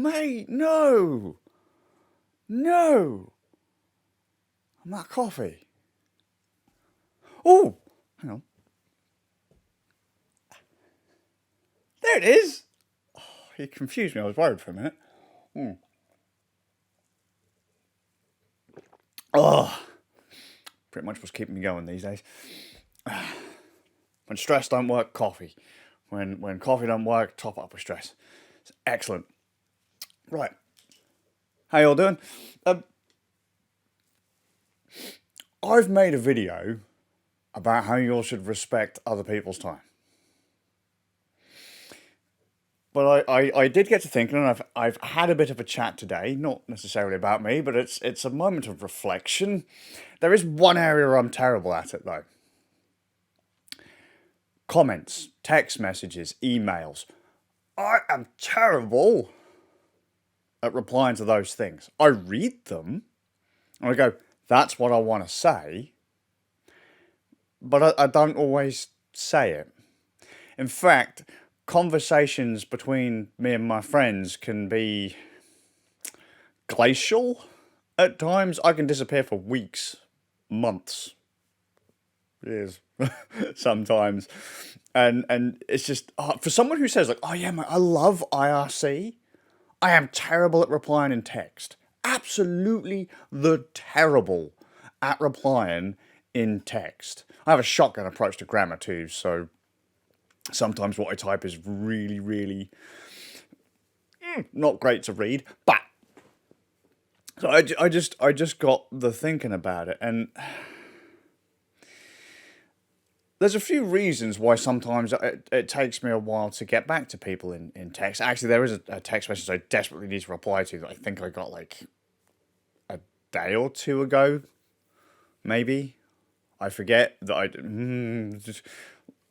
mate, no. No. I'm out of coffee. Oh, hang on. There it is. Oh, you confused me. I was worried for a minute. Oh, pretty much what's keeping me going these days. When stress don't work, coffee. When coffee don't work, top up with stress. It's excellent. Right. How y'all doing? I've made a video about how you all should respect other people's time. But I did get to thinking, and I've had a bit of a chat today, not necessarily about me, but it's a moment of reflection. There is one area I'm terrible at it, though. Comments, text messages, emails. I am terrible at replying to those things. I read them, and I go, that's what I want to say, but I don't always say it. In fact, conversations between me and my friends can be glacial at times. I can disappear for weeks, months, years, sometimes. And it's just, for someone who says, like, oh yeah, man, I love IRC, I am terrible at replying in text. Absolutely terrible at replying in text. I have a shotgun approach to grammar too, so sometimes what I type is really, really not great to read. But so I just got the thinking about it, and there's a few reasons why sometimes it takes me a while to get back to people in text. Actually, there is a text message I desperately need to reply to that I think I got like a day or two ago, maybe. I forget that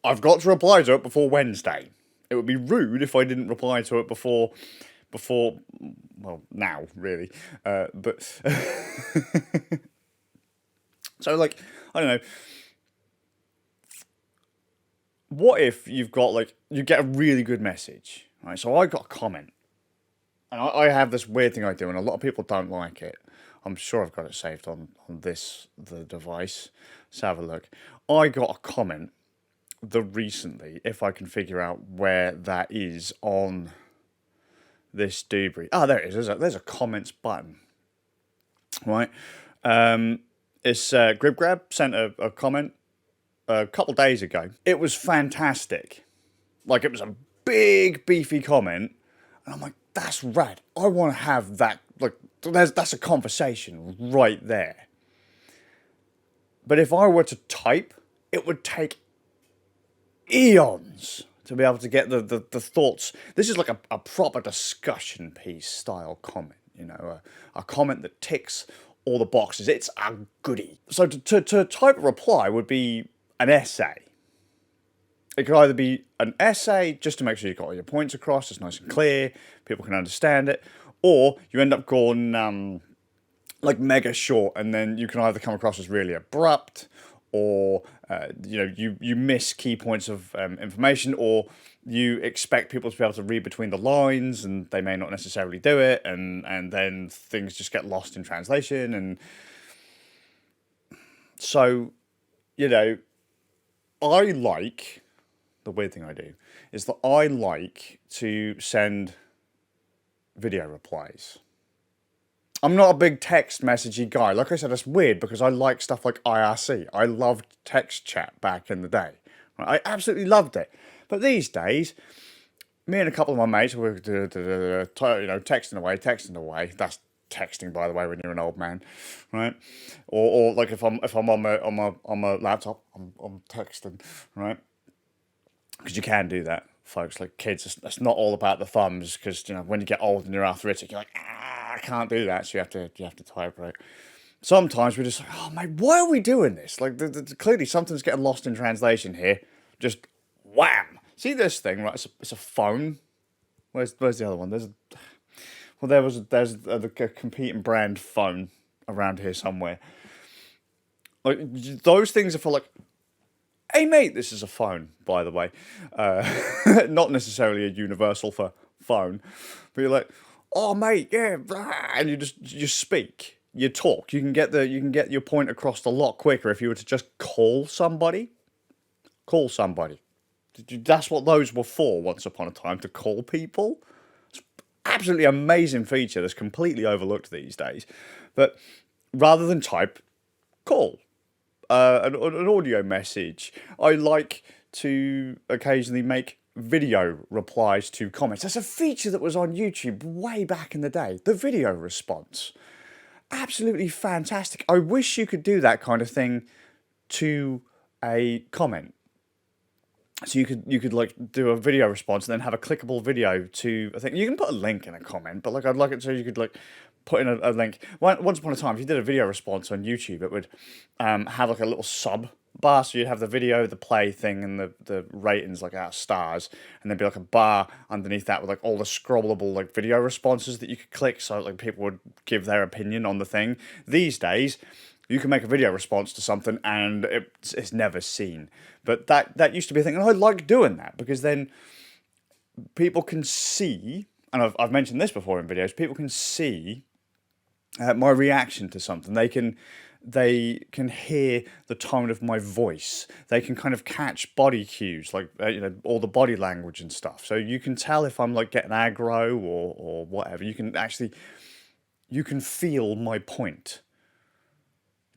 I've got to reply to it before Wednesday. It would be rude if I didn't reply to it before, well, now, really. But, so, like, I don't know. What if you've got, like, you get a really good message, right? So I got a comment. And I have this weird thing I do, and a lot of people don't like it. I'm sure I've got it saved on the device. Let's have a look. I got a comment recently, if I can figure out where that is on this doobry. Ah, there it is. There's a comments button, right? It's Grib Grab sent a comment a couple days ago. It was fantastic. Like, it was a big, beefy comment, and I'm like, that's rad. I want to have that. Like, that's a conversation right there. But if I were to type, it would take eons to be able to get the thoughts. This is like a proper discussion piece style comment, you know, a comment that ticks all the boxes. It's a goodie. So to type a reply would be an essay. It could either be an essay just to make sure you've got all your points across, it's nice and clear, people can understand it, or you end up going like mega short, and then you can either come across as really abrupt, or you know, you miss key points of information, or you expect people to be able to read between the lines and they may not necessarily do it, and then things just get lost in translation. And so, you know, the weird thing I do is that I like to send video replies. I'm not a big text messagey guy. Like I said, it's weird because I like stuff like IRC. I loved text chat back in the day. I absolutely loved it. But these days, me and a couple of my mates were texting away. That's texting, by the way, when you're an old man, right? Or like if I'm on my laptop, I'm texting, right? Because you can do that, folks. Like kids, it's not all about the thumbs. Because you know, when you get old and you're arthritic, you're like, I can't do that. So you have to type, right? Sometimes we're just like, oh mate, why are we doing this? Like, clearly something's getting lost in translation here. Just wham! See this thing, right? It's a phone. Where's the other one? There's a competing brand phone around here somewhere. Like, those things are for like, hey mate, this is a phone, by the way. Not necessarily a universal for phone, but you're like, oh mate, yeah, blah, and you speak, you talk. You can get your point across a lot quicker if you were to just call somebody. Call somebody. That's what those were for once upon a time, to call people. Absolutely amazing feature that's completely overlooked these days. But rather than type, call. An audio message. I like to occasionally make video replies to comments. That's a feature that was on YouTube way back in the day. The video response. Absolutely fantastic. I wish you could do that kind of thing to a comment. So you could like do a video response and then have a clickable video to, I think you can put a link in a comment, but like I'd like it so you could like put in a link. Once upon a time, if you did a video response on YouTube, it would have like a little sub bar. So you'd have the video, the play thing, and the ratings like out of stars, and there'd be like a bar underneath that with like all the scrollable like video responses that you could click, so like people would give their opinion on the thing. These days, you can make a video response to something and it's never seen. But that used to be a thing, and I like doing that because then people can see, and I've mentioned this before in videos, people can see my reaction to something. They can hear the tone of my voice. They can kind of catch body cues, like all the body language and stuff. So you can tell if I'm like getting aggro or whatever. You can feel my point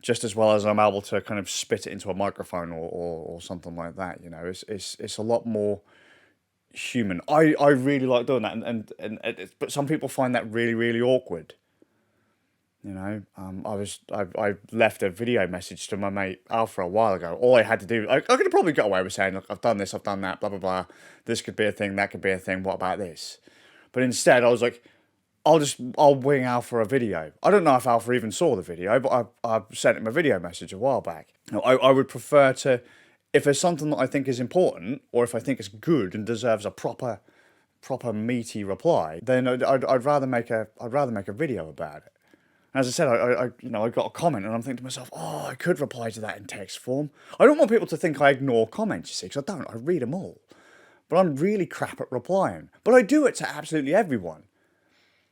just as well as I'm able to kind of spit it into a microphone or something like that. It's a lot more human. I really like doing that, and but some people find that really, really awkward. I left a video message to my mate Alpha a while ago. All I had to do, I could have probably got away with saying, look, I've done this, I've done that, blah blah blah. This could be a thing, that could be a thing. What about this? But instead, I was like, I'll wing Alpha a video. I don't know if Alpha even saw the video, but I sent him a video message a while back. I would prefer to, if there's something that I think is important, or if I think it's good and deserves a proper meaty reply, then I'd rather make a video about it. And as I said, I got a comment, and I'm thinking to myself, oh, I could reply to that in text form. I don't want people to think I ignore comments, you see, because I don't. I read them all. But I'm really crap at replying. But I do it to absolutely everyone.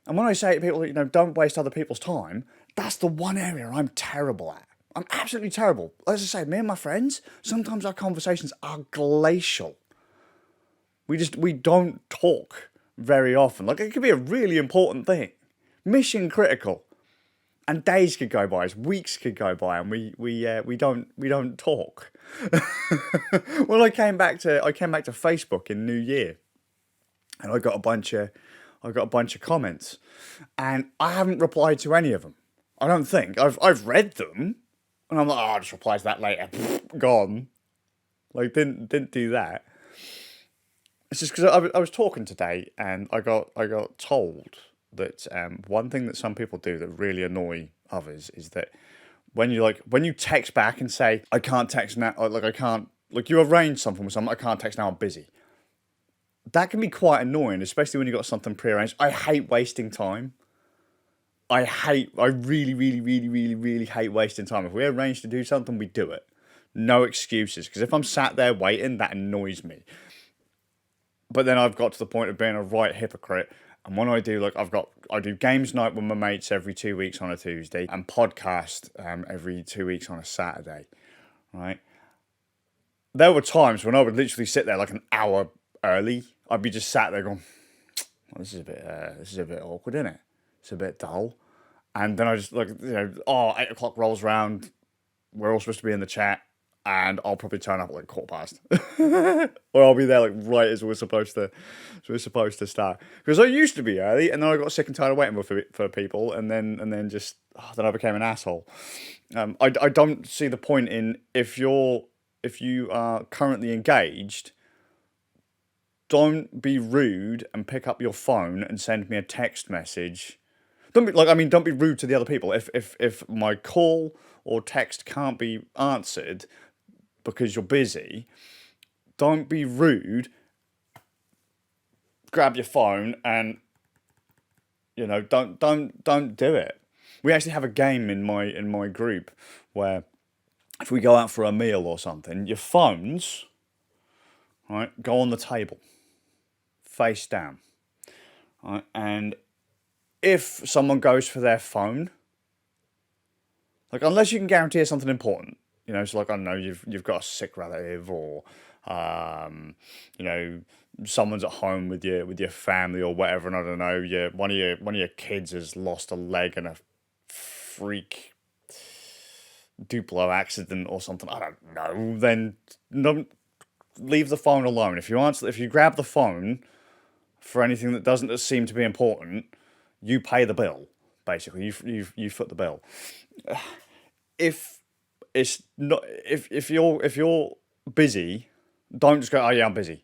And when I say to people, don't waste other people's time, that's the one area I'm terrible at. I'm absolutely terrible. As I say, me and my friends, sometimes our conversations are glacial. We don't talk very often. Like, it could be a really important thing. Mission critical. And days could go by, weeks could go by, and we don't talk. Well, I came back to Facebook in New Year, and I got a bunch of comments, and I haven't replied to any of them. I don't think I've read them, and I'm like, oh, I'll just reply to that later. Gone. Like didn't do that. It's just because I was talking today, and I got told that one thing that some people do that really annoy others is that when you text back and say, I can't text now, you arrange something with someone, I can't text now, I'm busy. That can be quite annoying, especially when you've got something prearranged. I hate wasting time. I really, really, really, really, really hate wasting time. If we arrange to do something, we do it. No excuses, because if I'm sat there waiting, that annoys me. But then I've got to the point of being a right hypocrite. And when I do, I do games night with my mates every 2 weeks on a Tuesday, and podcast every 2 weeks on a Saturday, right? There were times when I would literally sit there like an hour early. I'd be just sat there going, well, this is a bit awkward, isn't it? It's a bit dull. And then I just 8 o'clock rolls round, we're all supposed to be in the chat, and I'll probably turn up at like 1:15, or I'll be there like right as we're supposed to start. Because I used to be early, and then I got sick and tired of waiting for people, and then I became an asshole. I don't see the point in if you are currently engaged. Don't be rude and pick up your phone and send me a text message. Don't be rude to the other people. If my call or text can't be answered because you're busy, don't be rude. Grab your phone and don't do it. We actually have a game in my group where if we go out for a meal or something, your phones, right, go on the table, face down, right, and if someone goes for their phone, like unless you can guarantee it's something important, you know, so like I don't know, you've got a sick relative or you know, someone's at home with your family or whatever, and I don't know, one of your kids has lost a leg in a freak Duplo accident or something. I don't know. Then don't leave the phone alone. If you grab the phone for anything that doesn't seem to be important, you pay the bill. Basically, you foot the bill. If it's not, if you're busy, don't just go, oh yeah, I'm busy.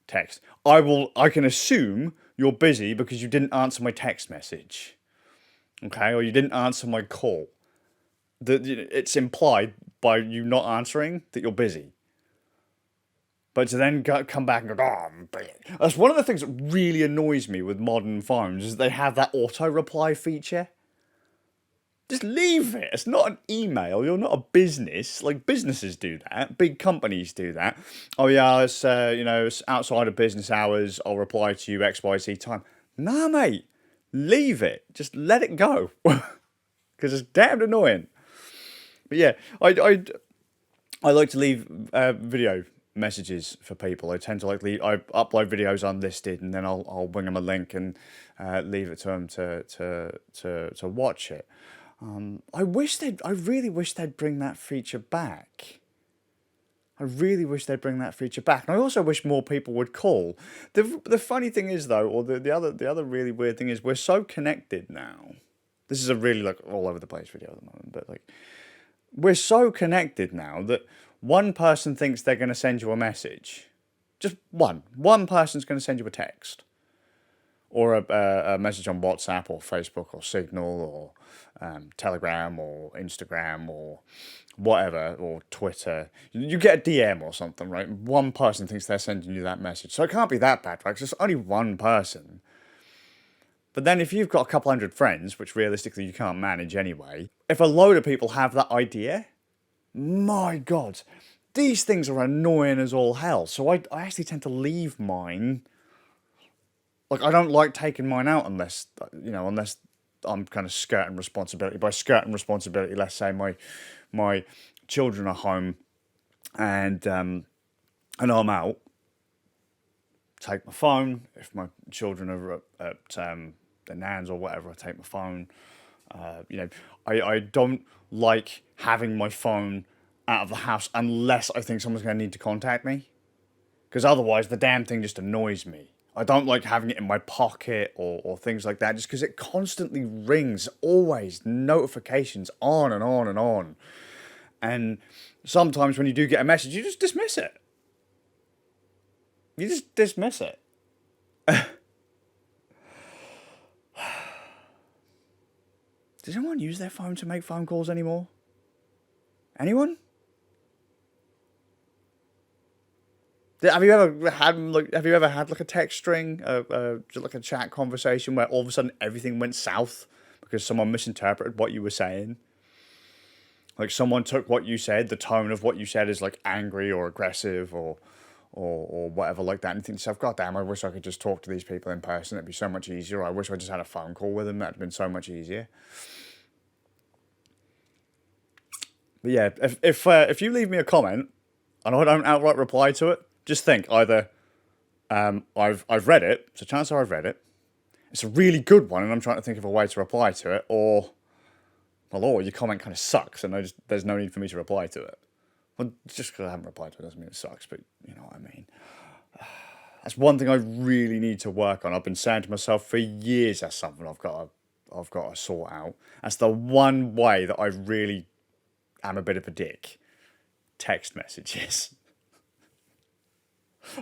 Text. I can assume you're busy because you didn't answer my text message. Okay, or you didn't answer my call. It's implied by you not answering that you're busy. But to then come back and go, oh, I'm busy. That's one of the things that really annoys me with modern phones is they have that auto reply feature. Just leave it. It's not an email. You're not a business. Like, businesses do that. Big companies do that. Oh yeah, it's it's outside of business hours. I'll reply to you XYZ time. Nah, mate. Leave it. Just let it go. Because it's damned annoying. But yeah, I like to leave video messages for people. I tend to I upload videos unlisted, and then I'll bring them a link and leave it to them to watch it. I really wish they'd bring that feature back. I really wish they'd bring that feature back. And I also wish more people would call. The funny thing is though, or the other really weird thing is, we're so connected now. This is a really like all over the place video at the moment, but like we're so connected now that one person thinks they're going to send you a message. Just one. One person's going to send you a text. Or a message on WhatsApp or Facebook or Signal or Telegram or Instagram or whatever, or Twitter. You get a DM or something, right? One person thinks they're sending you that message. So it can't be that bad, right? Because it's only one person. But then if you've got a couple hundred friends, which realistically you can't manage anyway, if a load of people have that idea, my God, these things are annoying as all hell. So I actually tend to leave mine. Like, I don't like taking mine out unless I'm kind of skirting responsibility. By skirting responsibility, let's say my children are home and I'm out. Take my phone. If my children are at the nan's or whatever, I take my phone. I don't like having my phone out of the house unless I think someone's going to need to contact me. Because otherwise, the damn thing just annoys me. I don't like having it in my pocket or things like that, just because it constantly rings, always notifications on and on and on. And sometimes when you do get a message, you just dismiss it. You just dismiss it. Does anyone use their phone to make phone calls anymore? Anyone? Have you ever had like a text string, just like a chat conversation where all of a sudden everything went south because someone misinterpreted what you were saying? Like someone took what you said, the tone of what you said is like angry or aggressive or whatever like that, and you think to yourself, God damn, I wish I could just talk to these people in person. It'd be so much easier. I wish I just had a phone call with them. That'd been so much easier. But yeah, if you leave me a comment and I don't outright reply to it, just think either I've read it, so chances are I've read it. It's a really good one, and I'm trying to think of a way to reply to it, or your comment kind of sucks, and there's no need for me to reply to it. Well, just because I haven't replied to it doesn't mean it sucks, but you know what I mean. That's one thing I really need to work on. I've been saying to myself for years that's something I've got to sort out. That's the one way that I really am a bit of a dick. Text messages.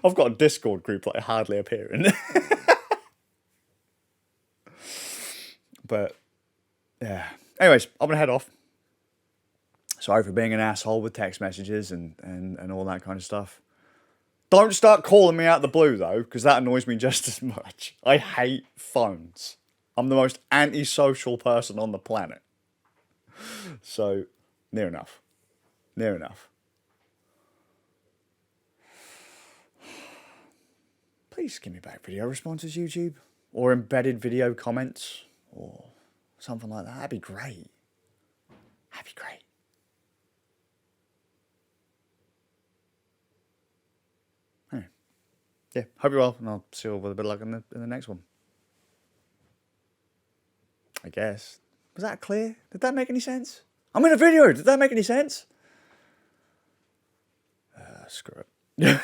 I've got a Discord group that I hardly appear in. But, yeah. Anyways, I'm going to head off. Sorry for being an asshole with text messages and all that kind of stuff. Don't start calling me out of the blue, though, because that annoys me just as much. I hate phones. I'm the most antisocial person on the planet. So, near enough. Near enough. Please give me back video responses, YouTube. or embedded video comments or something like that. That'd be great. That'd be great. Anyway, yeah, hope you're well, and I'll see you all with a bit of luck in the next one. I guess. Was that clear? Did that make any sense? I'm in a video. Did that make any sense? Screw it.